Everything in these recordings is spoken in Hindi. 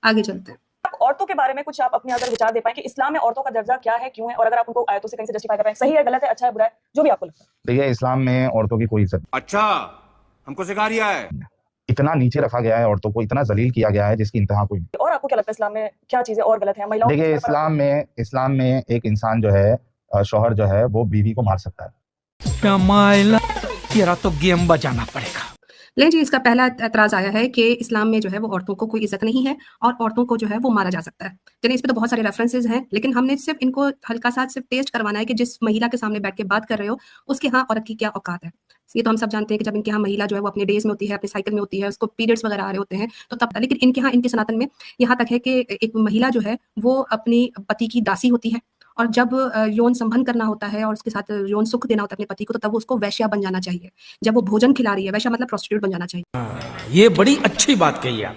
आगे चलते हैं। औरतों के बारे में कुछ आप अपने अगर विचार दे पाएं कि इस्लाम में औरतों का दर्जा क्या है, क्यों है, और अगर आप उनको आयतों से कहीं से जस्टिफाई कर पाएं, सही है, गलत है, अच्छा है, बुरा है, जो भी आपको लगता है। देखिए, इस्लाम में औरतों की कोई इज्जत अच्छा, हमको सिखा रिया है। नहीं है। इतना नीचे रखा गया है औरतों को, इतना जलील किया गया है जिसकी इंतहा कोई नहीं। और आपको क्या लगता है इस्लाम में क्या चीजें और गलत है? महिलाओं देखिए, इस्लाम में एक इंसान जो है, शौहर जो है, वो बीवी को मार सकता है। तेरा तो गेम बजाना पड़ेगा। लेकिन जी, इसका पहला एतराज आया है कि इस्लाम में जो है वो औरतों को कोई इज्जत नहीं है और औरतों को जो है वो मारा जा सकता है। चलिए, इस पे तो बहुत सारे रेफरेंसेस हैं, लेकिन हमने सिर्फ इनको हल्का सा सिर्फ टेस्ट करवाना है कि जिस महिला के सामने बैठ के बात कर रहे हो उसके यहाँ औरत की क्या औकात है। ये तो हम सब जानते हैं कि जब इनके यहाँ महिला जो है वो अपने डेज में होती है, अपने साइकिल में होती है, उसको पीरियड्स वगैरह आ रहे होते हैं तो तब, लेकिन इनके यहाँ, इनके सनातन में यहाँ तक है कि एक महिला जो है वो अपनी पति की दासी होती है और जब यौन संबंध करना होता है और उसके साथ यौन सुख देना होता है अपने पति को, तो तब वो उसको वैश्या बन जाना चाहिए। जब वो भोजन खिला रही है, वैश्या मतलब प्रोस्टिट्यूट बन जाना चाहिए। ये बड़ी अच्छी बात कही आप।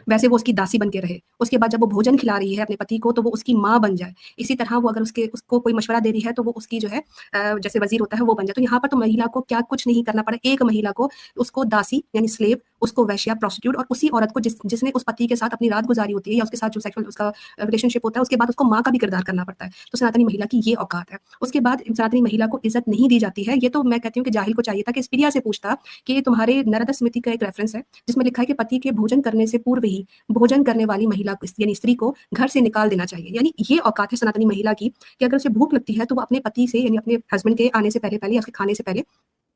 वैसे वो उसकी दासी बन के रहे। उसके बाद जब वो भोजन खिला रही है अपने पति को तो वो उसकी माँ बन जाए। इसी तरह वो अगर उसको कोई मशवरा दे रही है तो वो उसकी जो है जैसे वजीर होता है वो बन जाए। तो यहाँ पर तो महिला को क्या कुछ नहीं करना पड़ा, एक महिला को उसको दासी यानी स्लेव, उसको वैश्या प्रोस्टिट्यूट, और उसी औरत को जिसने उस पति के साथ अपनी रात गुजारी होती है या उसके साथ जो सेक्सुअल उसका रिलेशनशिप होता है, उसके बाद उसको माँ का भी किरदार करना पड़ता है। तो सनातनी महिला की ये औकात है। उसके बाद सनातनी महिला को इज्जत नहीं दी जाती है। ये तो मैं कहती हूँ कि जाहिल को चाहिए था कि स्पिरिया से पूछता कि तुम्हारे नरद स्मृति का एक रेफरेंस है जिसमें लिखा है कि पति के भोजन करने से पूर्व ही भोजन करने वाली महिला को यानी स्त्री को घर से निकाल देना चाहिए। यानी ये औकात है सनातनी महिला की कि अगर उसे भूख लगती है तो वो अपने पति से यानी अपने हस्बैंड के आने से पहले या उसके खाने से पहले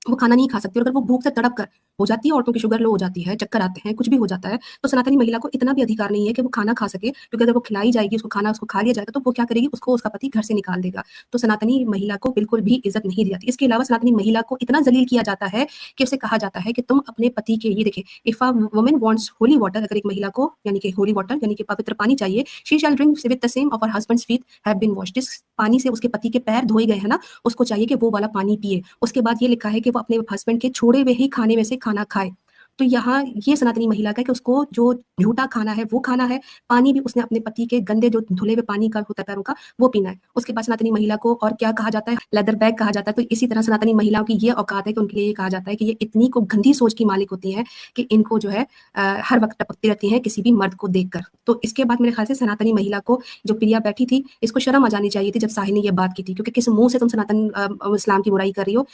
वो खाना नहीं खा सकती। और अगर वो भूख से तड़प कर हो जाती है, औरतों की शुगर लो हो जाती है, चक्कर आते हैं, कुछ भी हो जाता है, तो सनातनी महिला को इतना भी अधिकार नहीं है कि वो खाना खा सके, क्योंकि अगर वो खिलाई जाएगी, उसको खाना उसको खा लिया जाएगा तो वो क्या करेगी, उसको उसका पति घर से निकाल देगा। तो सनातनी महिला को बिल्कुल भी इज्जत नहीं दी जाती। इसके अलावा सनातनी महिला को इतना जलील किया जाता है कि उसे कहा जाता है कि तुम अपने पति के, ये देखिए, if a woman wants holy water, अगर एक महिला को यानी कि होली वाटर यानी कि पवित्र पानी चाहिए, she shall drink with the same of her husband's feet have been washed. जिस पानी से उसके पति के पैर धोए गए हैं ना, उसको चाहिए कि वो वाला पानी पिए। उसके बाद ये लिखा है कि वो अपने हस्बैंड के छोड़े हुए ही खाने में से खाना खाए। तो यहाँ ये सनातनी महिला का कि उसको जो झूठा खाना है वो खाना है, पानी भी उसने अपने पति के गंदे जो धुले हुए पानी का होता है पैरों का वो पीना है। उसके बाद सनातनी महिला को और क्या कहा जाता है, लेदर बैग कहा जाता है। तो इसी तरह सनातनी महिलाओं की ये औकात है कि उनके लिए ये कहा जाता है कि ये इतनी को गंदी सोच की मालिक होती है कि इनको जो है हर वक्त टपकती रहती है किसी भी मर्द को देखकर। तो इसके बाद मेरे ख्याल से सनातनी महिला को, जो प्रिया बैठी थी, इसको शर्म आ जानी चाहिए थी जब साहिल ने ये बात की थी, क्योंकि किस मुंह से तुम सनातन इस्लाम की बुराई कर रही हो,